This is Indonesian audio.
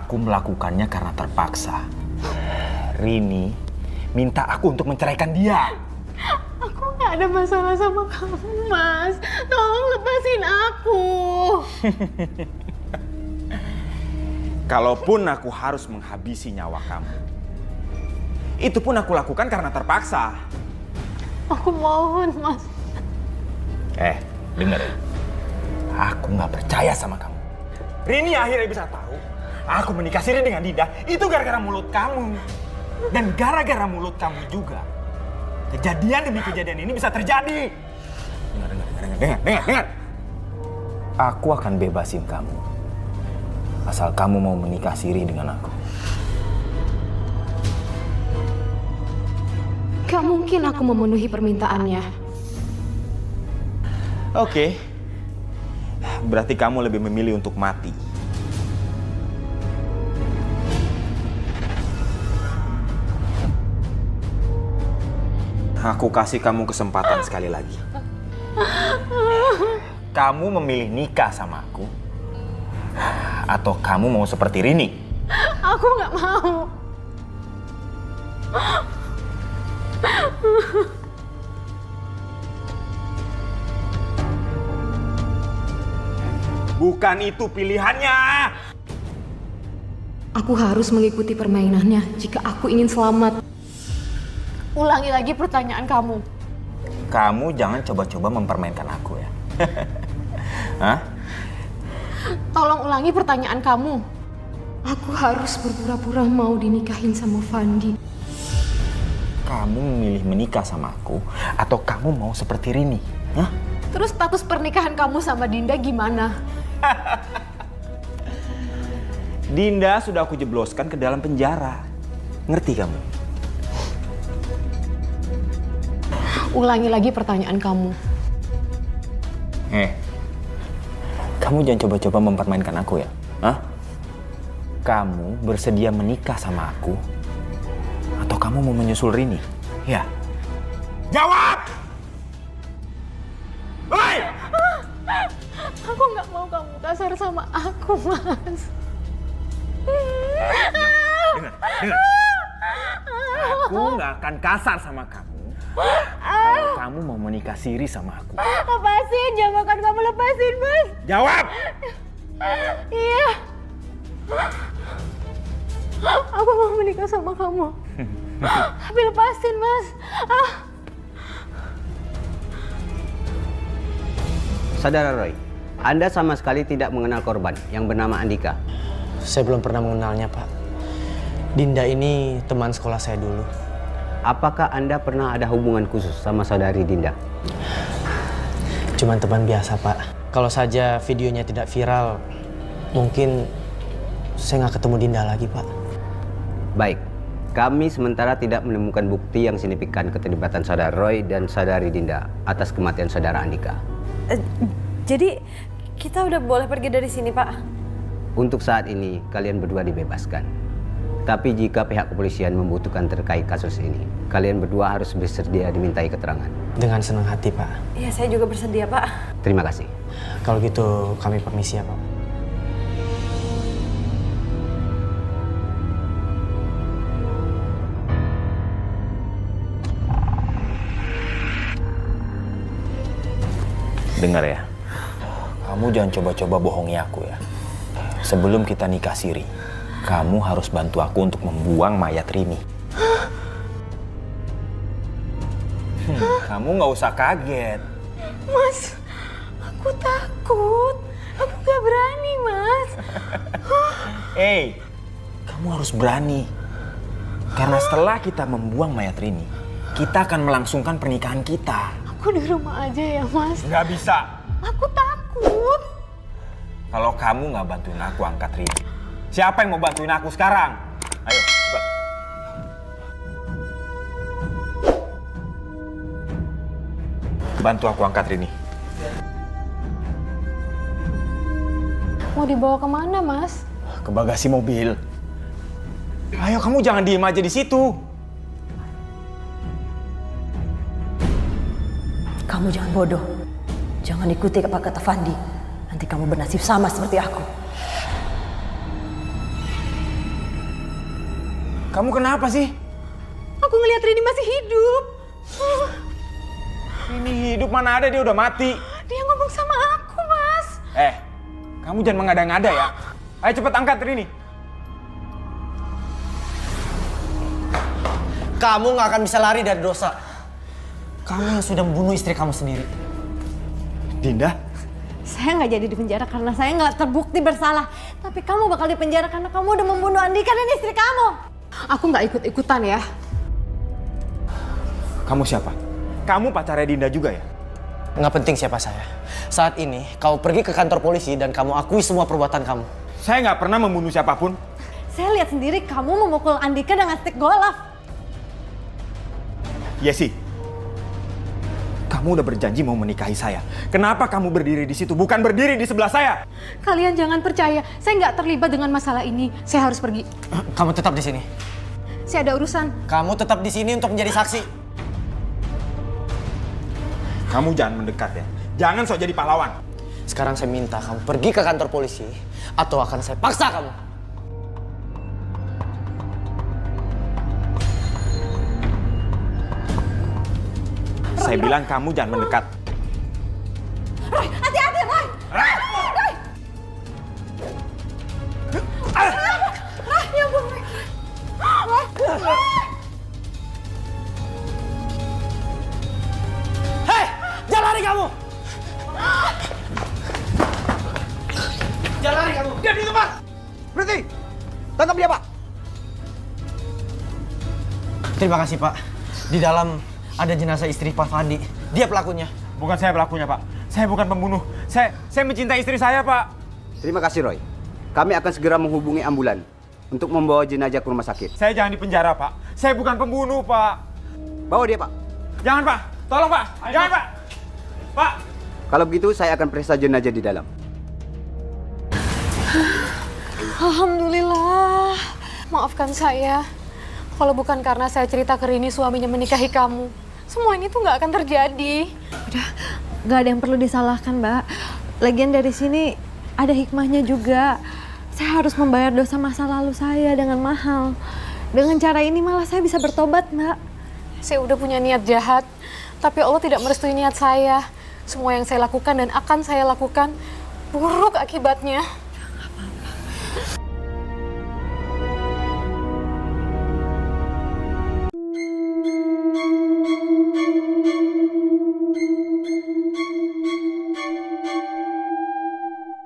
Aku melakukannya karena terpaksa. Rini minta aku untuk menceraikan dia. Aku nggak ada masalah sama kamu, Mas. Tolong lepasin aku. Kalaupun aku harus menghabisi nyawa kamu, itu pun aku lakukan karena terpaksa. Aku mohon, Mas. Dengar. Aku nggak percaya sama kamu. Rini akhirnya bisa tahu aku menikah siri dengan Dinda itu gara-gara mulut kamu. Dan gara-gara mulut kamu juga, kejadian demi kejadian ini bisa terjadi. Dengar. Aku akan bebasin kamu. Asal kamu mau menikah siri dengan aku. Gak mungkin aku memenuhi permintaannya. Oke. Berarti kamu lebih memilih untuk mati. Aku kasih kamu kesempatan sekali lagi. Kamu memilih nikah sama aku, atau kamu mau seperti Rini? Aku nggak mau. Bukan itu pilihannya. Aku harus mengikuti permainannya jika aku ingin selamat. Ulangi lagi pertanyaan kamu. Kamu jangan coba-coba mempermainkan aku ya. Hah? Tolong ulangi pertanyaan kamu. Aku harus berpura-pura mau dinikahin sama Fandi. Kamu memilih menikah sama aku, atau kamu mau seperti Rini? Hah? Terus status pernikahan kamu sama Dinda gimana? Dinda sudah aku jebloskan ke dalam penjara. Ngerti kamu? Ulangi lagi pertanyaan kamu. Kamu jangan coba-coba mempermainkan aku ya. Hah? Kamu bersedia menikah sama aku, atau kamu mau menyusul Rini? Ya. Jawab! Hei! Aku nggak mau kamu kasar sama aku, Mas. Dengar. Aku nggak akan kasar sama kamu kalau kamu mau menikah siri sama aku. Lepasin, jangan kamu lepasin, Mas. Jawab! Iya. Aku mau menikah sama kamu. Tapi lepasin, Mas. Saudara Roy, Anda sama sekali tidak mengenal korban yang bernama Andika. Saya belum pernah mengenalnya, Pak. Dinda ini teman sekolah saya dulu. Apakah Anda pernah ada hubungan khusus sama saudari Dinda? Cuman teman biasa, Pak. Kalau saja videonya tidak viral, mungkin saya nggak ketemu Dinda lagi, Pak. Baik, kami sementara tidak menemukan bukti yang signifikan keterlibatan saudara Roy dan saudari Dinda atas kematian saudara Andika. Jadi kita udah boleh pergi dari sini, Pak? Untuk saat ini, kalian berdua dibebaskan. Tapi jika pihak kepolisian membutuhkan terkait kasus ini, kalian berdua harus bersedia dimintai keterangan. Dengan senang hati, Pak. Iya, saya juga bersedia, Pak. Terima kasih. Kalau gitu, kami permisi ya, Pak. Dengar ya, kamu jangan coba-coba bohongi aku ya. Sebelum kita nikah siri, kamu harus bantu aku untuk membuang mayat Rini. Kamu nggak usah kaget. Mas, aku takut. Aku gak berani, Mas. Kamu harus berani. Karena setelah kita membuang mayat Rini, kita akan melangsungkan pernikahan kita. Aku di rumah aja ya, Mas. Nggak bisa. Aku takut. Kalau kamu nggak bantuin aku angkat Rini, siapa yang mau bantuin aku sekarang? Ayo, cepat. Bantu aku angkat Rini. Mau dibawa kemana, Mas? Ke bagasi mobil. Ayo, kamu jangan diem aja di situ. Kamu jangan bodoh. Jangan ikuti apa kata Fandi. Nanti kamu bernasib sama seperti aku. Kamu kenapa sih? Aku ngelihat Rini masih hidup. Ini hidup mana ada, dia udah mati. Dia ngomong sama aku, Mas. Kamu jangan mengada-ngada ya. Ayo cepet angkat Rini. Kamu nggak akan bisa lari dari dosa. Kamu yang sudah membunuh istri kamu sendiri. Dinda? Saya nggak jadi di penjara karena saya nggak terbukti bersalah. Tapi kamu bakal di penjara karena kamu udah membunuh Andika dan istri kamu. Aku nggak ikut-ikutan ya. Kamu siapa? Kamu pacarnya Dinda juga ya? Nggak penting siapa saya. Saat ini, kamu pergi ke kantor polisi dan kamu akui semua perbuatan kamu. Saya nggak pernah membunuh siapapun. Saya lihat sendiri kamu memukul Andika dengan stik golf. Yesi, kamu udah berjanji mau menikahi saya. Kenapa kamu berdiri di situ, bukan berdiri di sebelah saya? Kalian jangan percaya, saya nggak terlibat dengan masalah ini. Saya harus pergi. Kamu tetap di sini. Saya ada urusan. Kamu tetap di sini untuk menjadi saksi. Kamu jangan mendekat ya. Jangan sok jadi pahlawan. Sekarang saya minta kamu pergi ke kantor polisi atau akan saya paksa kamu. Saya bilang kamu jangan mendekat. Roy, hati-hati Roy. Roy. Roy, ya ampun Roy. Roy. Hei, jangan lari kamu! Jangan lari kamu! Dia di tempat! Berhenti! Tangkap dia, Pak! Terima kasih, Pak. Di dalam ada jenazah istri Pak Fandi. Dia pelakunya. Bukan saya pelakunya, Pak. Saya bukan pembunuh. Saya mencintai istri saya, Pak. Terima kasih, Roy. Kami akan segera menghubungi ambulan untuk membawa jenazah ke rumah sakit. Saya jangan dipenjara, Pak. Saya bukan pembunuh, Pak. Bawa dia, Pak. Jangan, Pak. Tolong, Pak. Jangan, Pak. Pak. Kalau begitu, saya akan periksa jenazah di dalam. Alhamdulillah. Maafkan saya. Kalau bukan karena saya cerita ke Rini suaminya menikahi kamu, semua ini tuh nggak akan terjadi. Udah, nggak ada yang perlu disalahkan, Mbak. Lagian dari sini ada hikmahnya juga. Saya harus membayar dosa masa lalu saya dengan mahal. Dengan cara ini malah saya bisa bertobat, Mbak. Saya udah punya niat jahat, tapi Allah tidak merestui niat saya. Semua yang saya lakukan dan akan saya lakukan buruk akibatnya.